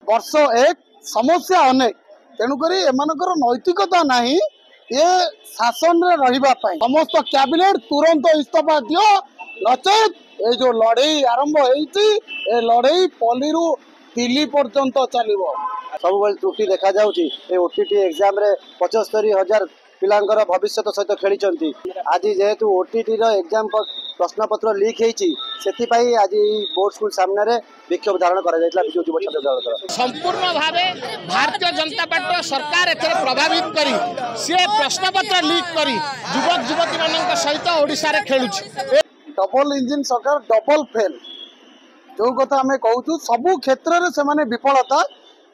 वर्ष एक समस्या अनेक तेणुक एमनकर नैतिकता नहीं ये शासन रे रहिबा पाई समस्त कैबिनेट तुरंत इस्तीफा दियो नचेत ये जो लड़ई आरंभ होईची ए लड़ई पल्लीरू दिल्ली पर्यंत चलिबो। सब त्रुटि देखा जाउची ए ओटीटी एग्जाम रे 75,000 पिलांकर भविष्य सहित खेली आज जेहेतु ओटीटी एग्जाम प्रश्नपत्र लीक होती आज बोर्ड स्कूल सामने विक्षोभ धारण कर विजु युव छात्र दल संपूर्ण भाव भारतीय जनता पार्टी सरकार एथे प्रभावित करी सी प्रश्नपत्र लीक करी युवक युवती मान सहित ओडिशा रे खेलुछि। डबल इंजिन सरकार डबल फेल जो कथा आम कहूँ सबू क्षेत्र में से विफलता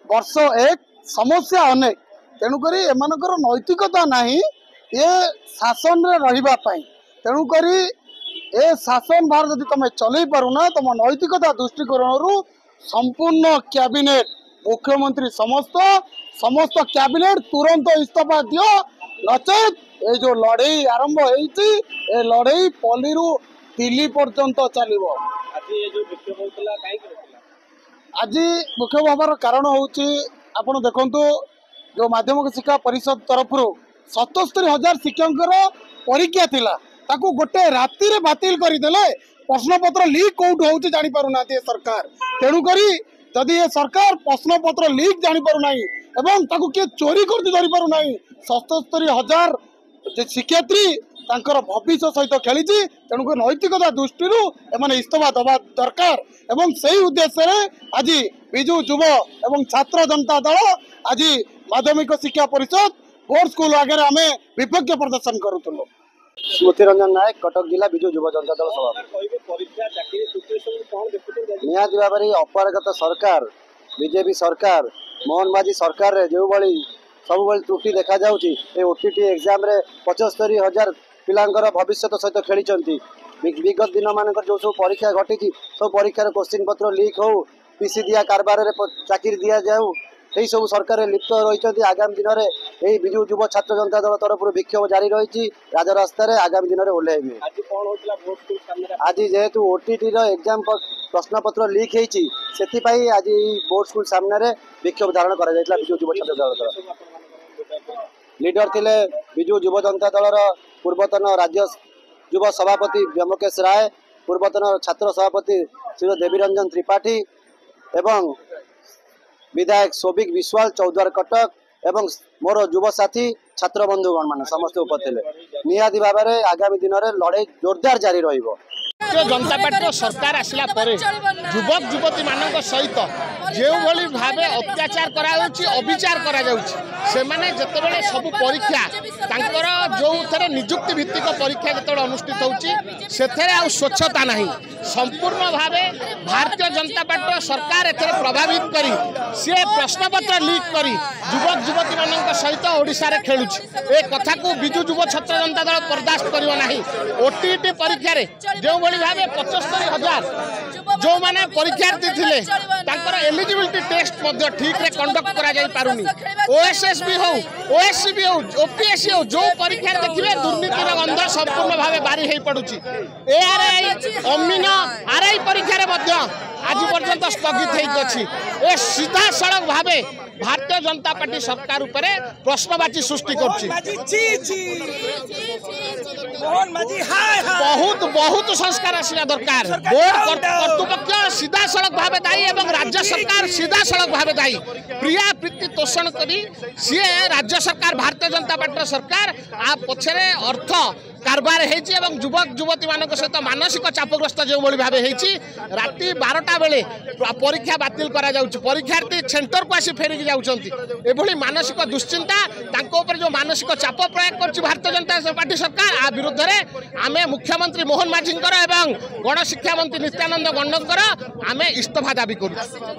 वर्ष एक समस्या अनेक तेणुक एमनकर नैतिकता नहीं ये शासन रे रहिबा पाई तेणुक ए शासन भार जदि तुम चलई पारुना तुम नैतिकता दृष्टिकोण संपूर्ण कैबिनेट मुख्यमंत्री समस्त कैबिनेट तुरंत इस्तीफा दियो नचेत ये जो लड़ई आरंभ होईची ए लड़ई पल्लीरू दिल्ली पर्यंत चलिबो। आज मुख्य भावर कारण होची आपण देखंतु जो माध्यमिक शिक्षा परिषद तरफ 77,000 शिक्षकर परीक्षा थिला ताकू गोटे राति रे बातिल करदेले प्रश्नपत्र लीक कौट हो जानी पारुना सरकार तेणुक जदि ये सरकार प्रश्नपत्र लीक जानी पारुना एवं ताकू किए चोरी करती धरी पारुना 77,000 शिक्षयित्री तांकर भविष्य सहित खेली तेणुक नैतिकता दृष्टि एमाने इस्तीफा दबा दरकार एवं सही उद्देश्य आज विजु युव एवं छात्र जनता दल आज माध्यमिक शिक्षा परिषद बोर्ड स्कूल आगे आम विपक्ष प्रदर्शन करूँ। स्मृति रंजन नायक कटक जिला विजु युव जनता दल सभापति निहाती भाव में अपरागत सरकार बीजेपी सरकार मोहन माझी सरकार रे जो भली सब त्रुटि देखा जाउची ए ओटीटी एग्जाम रे 75,000 पिलांकर भविष्य सहित खेली विगत दिन मान जो सब परीक्षा घटी सब परीक्षार क्वेश्चन पत्र लीक हो पीसी दिया कारबार चाकरी दि जाऊ यही सब सरकार लिप्त रही आगामी दिन में विजु युव छात्र जनता दल तरफ विक्षोभ जारी रही राजरास्तार आगामी दिन में ओह्लैबे। आज जेहेतु ओटीटी एग्जाम प्रश्नपत्र लीक होती आज बोर्ड स्कूल सामने विक्षोभ धारण कर विजु युव छात्र दल लीडर थिले विजु युव जनता दल पूर्वतन राज्य युव सभापति व्योमकेश राय पूर्वतन छात्र सभापति श्री देवीरंजन त्रिपाठी एवं विधायक सोबिक विश्वाल चौद्वार कटक एवं मोर युव साथी छात्र बंधुगण मान समस्त उपस्थित निहाती भाव में आगामी दिन में लड़ाई जोरदार जारी रहिबो। जनता पार्टी सरकार आसला युवक युवती मान सहित जो भली भाव अत्याचार अविचार करते सब परीक्षा जो थे निजुक्ति भित्तिक परीक्षा जो अनुष्ठित हो स्वच्छता नहीं संपूर्ण भाव भारतीय जनता पार्टी सरकार एथे प्रभावित करी सी प्रश्नपत्र लीक करी युवक युवती मान सहित ओडिशा रे खेलुछि ए कथा को विजु युव छात्र जनता दल बर्दाश्त करियो नाही। ओटीटी परीक्षा रे जो भली भावे 75,000 जो माने परीक्षार्थी थिले तांकर एलिजिबिलिटी टेस्ट मध्ये ठीक रे कंडक्ट करा जाई पारुनी ओएसएस भी हो ओएससी भी हो ओपीएससी हो जो परीक्षा देखिबे दुर्नीति रो गंध संपूर्ण भावे बारी हेई पडुची। एआरआई अमीन आरआई परीक्षा रे मध्ये आज पर्यंत स्थगित होइछि ए सीधा सड़क भावे भारतीय जनता पार्टी सरकार उपरे प्रश्नवाची सृष्टि करछि। बहुत बहुत संस्कार आसिया दरकार बोर्ड कर्तृपक्ष सीधा सड़क भावे दायी एवं राज्य सरकार सीधा सड़क भावे दायी प्रिया प्रीति तोषण करी सी राज्य सरकार भारतीय जनता पार्टी सरकार आ पछरे अर्थ कारबार होती युवक युवती मान सहित मानसिक चापग्रस्त जो भाव होती राति 12टा बेले परीक्षा बातिल करा जाउछि परीक्षार्थी सेंटर को आसी फेरिक जाउछंती मानसिक दुश्चिंता जो मानसिक चाप प्रयोग कर भारतीय जनता पार्टी सरकार आ विरुद्ध में आमे मुख्यमंत्री मोहन माझी एवं गणशिक्षा मंत्री नित्यानंद गंडकर आमे इस्तीफा दाबी करूँ।